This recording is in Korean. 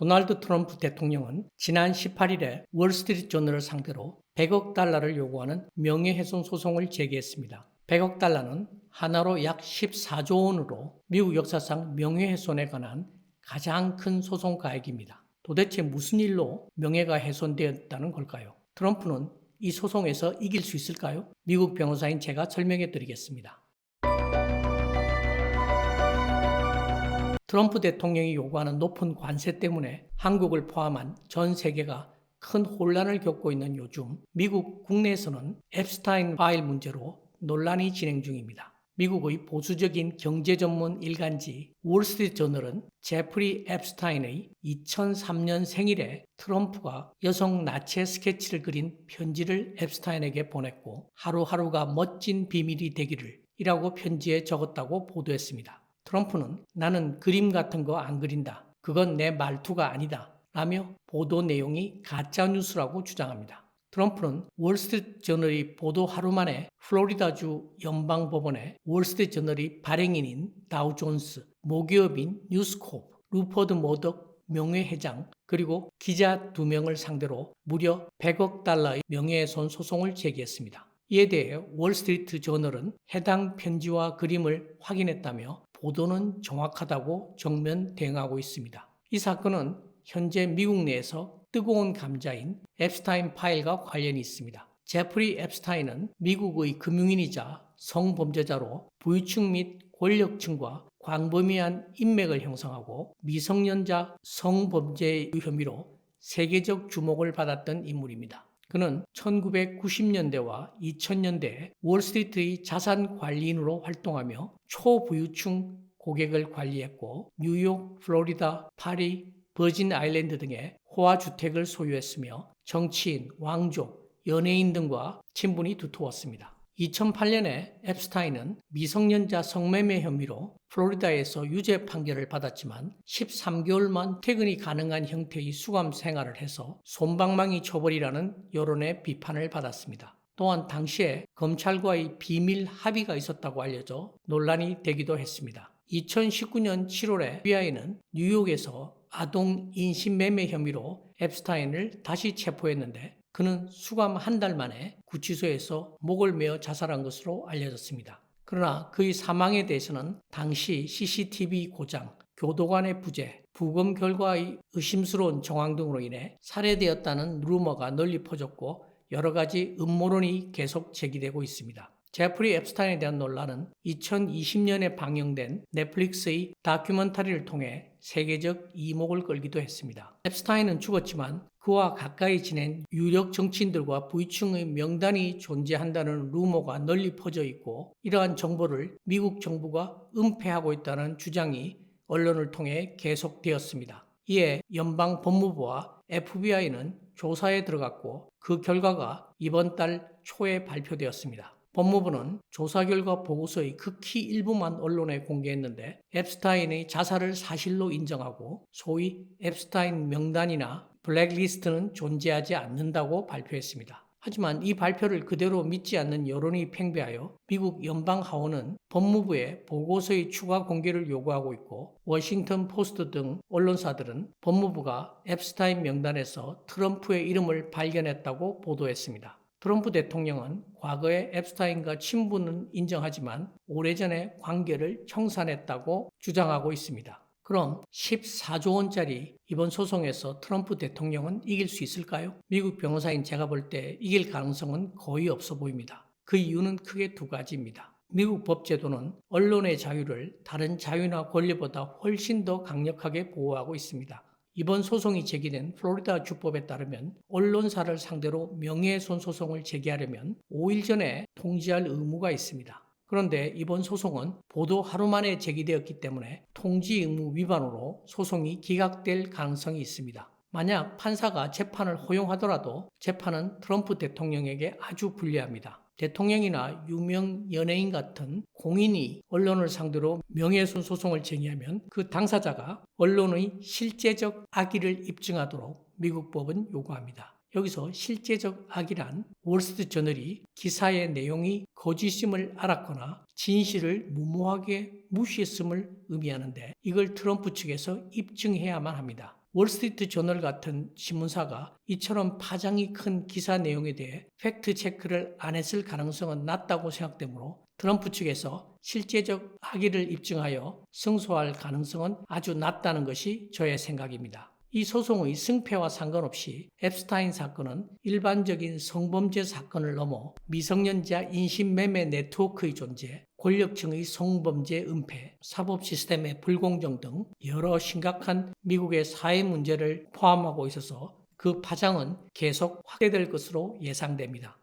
도널드 트럼프 대통령은 지난 18일에 월스트리트 저널을 상대로 100억 달러를 요구하는 명예훼손 소송을 제기했습니다. 100억 달러는 하나로 약 14조 원으로 미국 역사상 명예훼손에 관한 가장 큰 소송 가액입니다. 도대체 무슨 일로 명예가 훼손되었다는 걸까요? 트럼프는 이 소송에서 이길 수 있을까요? 미국 변호사인 제가 설명해 드리겠습니다. 트럼프 대통령이 요구하는 높은 관세 때문에 한국을 포함한 전 세계가 큰 혼란을 겪고 있는 요즘 미국 국내에서는 앱스타인 파일 문제로 논란이 진행 중입니다. 미국의 보수적인 경제 전문 일간지 월스트리트 저널은 제프리 앱스타인의 2003년 생일에 트럼프가 여성 나체 스케치를 그린 편지를 앱스타인에게 보냈고 하루하루가 멋진 비밀이 되기를 이라고 편지에 적었다고 보도했습니다. 트럼프는 나는 그림 같은 거 안 그린다. 그건 내 말투가 아니다. 라며 보도 내용이 가짜뉴스라고 주장합니다. 트럼프는 월스트리트 저널이 보도 하루 만에 플로리다주 연방법원에 월스트리트 저널이 발행인인 다우존스, 모기업인 뉴스코프, 루퍼드 머덕 명예회장, 그리고 기자 2명을 상대로 무려 100억 달러의 명예훼손 소송을 제기했습니다. 이에 대해 월스트리트 저널은 해당 편지와 그림을 확인했다며 보도는 정확하다고 정면 대응하고 있습니다. 이 사건은 현재 미국 내에서 뜨거운 감자인 앱스타인 파일과 관련이 있습니다. 제프리 앱스타인은 미국의 금융인이자 성범죄자로 부유층 및 권력층과 광범위한 인맥을 형성하고 미성년자 성범죄 혐의로 세계적 주목을 받았던 인물입니다. 그는 1990년대와 2000년대에 월스트리트의 자산 관리인으로 활동하며 초부유층 고객을 관리했고 뉴욕, 플로리다, 파리, 버진 아일랜드 등의 호화주택을 소유했으며 정치인, 왕족, 연예인 등과 친분이 두터웠습니다. 2008년에 앱스타인은 미성년자 성매매 혐의로 플로리다에서 유죄 판결을 받았지만 13개월만 퇴근이 가능한 형태의 수감 생활을 해서 솜방망이 처벌이라는 여론의 비판을 받았습니다. 또한 당시에 검찰과의 비밀 합의가 있었다고 알려져 논란이 되기도 했습니다. 2019년 7월에 FBI는 뉴욕에서 아동 인신매매 혐의로 앱스타인을 다시 체포했는데 그는 수감 한 달 만에 구치소에서 목을 메어 자살한 것으로 알려졌습니다. 그러나 그의 사망에 대해서는 당시 CCTV 고장, 교도관의 부재, 부검 결과의 의심스러운 정황 등으로 인해 살해되었다는 루머가 널리 퍼졌고 여러 가지 음모론이 계속 제기되고 있습니다. 제프리 앱스타인에 대한 논란은 2020년에 방영된 넷플릭스의 다큐멘터리를 통해 세계적 이목을 끌기도 했습니다. 앱스타인은 죽었지만 그와 가까이 지낸 유력 정치인들과 부유층의 명단이 존재한다는 루머가 널리 퍼져 있고 이러한 정보를 미국 정부가 은폐하고 있다는 주장이 언론을 통해 계속되었습니다. 이에 연방법무부와 FBI는 조사에 들어갔고 그 결과가 이번 달 초에 발표되었습니다. 법무부는 조사 결과 보고서의 극히 일부만 언론에 공개했는데 앱스타인의 자살을 사실로 인정하고 소위 앱스타인 명단이나 블랙리스트는 존재하지 않는다고 발표했습니다. 하지만 이 발표를 그대로 믿지 않는 여론이 팽배하여 미국 연방하원은 법무부에 보고서의 추가 공개를 요구하고 있고 워싱턴 포스트 등 언론사들은 법무부가 앱스타인 명단에서 트럼프의 이름을 발견했다고 보도했습니다. 트럼프 대통령은 과거에 앱스타인과 친분은 인정하지만 오래전에 관계를 청산했다고 주장하고 있습니다. 그럼 14조 원짜리 이번 소송에서 트럼프 대통령은 이길 수 있을까요? 미국 변호사인 제가 볼 때 이길 가능성은 거의 없어 보입니다. 그 이유는 크게 두 가지입니다. 미국 법제도는 언론의 자유를 다른 자유나 권리보다 훨씬 더 강력하게 보호하고 있습니다. 이번 소송이 제기된 플로리다 주법에 따르면 언론사를 상대로 명예훼손 소송을 제기하려면 5일 전에 통지할 의무가 있습니다. 그런데 이번 소송은 보도 하루 만에 제기되었기 때문에 통지 의무 위반으로 소송이 기각될 가능성이 있습니다. 만약 판사가 재판을 허용하더라도 재판은 트럼프 대통령에게 아주 불리합니다. 대통령이나 유명 연예인 같은 공인이 언론을 상대로 명예훼손 소송을 제기하면 그 당사자가 언론의 실제적 악의를 입증하도록 미국 법은 요구합니다. 여기서 실제적 악의란 월스트리트 저널이 기사의 내용이 거짓임을 알았거나 진실을 무모하게 무시했음을 의미하는데 이걸 트럼프 측에서 입증해야만 합니다. 월스트리트 저널 같은 신문사가 이처럼 파장이 큰 기사 내용에 대해 팩트 체크를 안 했을 가능성은 낮다고 생각되므로 트럼프 측에서 실제적 악의를 입증하여 승소할 가능성은 아주 낮다는 것이 저의 생각입니다. 이 소송의 승패와 상관없이 앱스타인 사건은 일반적인 성범죄 사건을 넘어 미성년자 인신매매 네트워크의 존재, 권력층의 성범죄 은폐, 사법 시스템의 불공정 등 여러 심각한 미국의 사회 문제를 포함하고 있어서 그 파장은 계속 확대될 것으로 예상됩니다.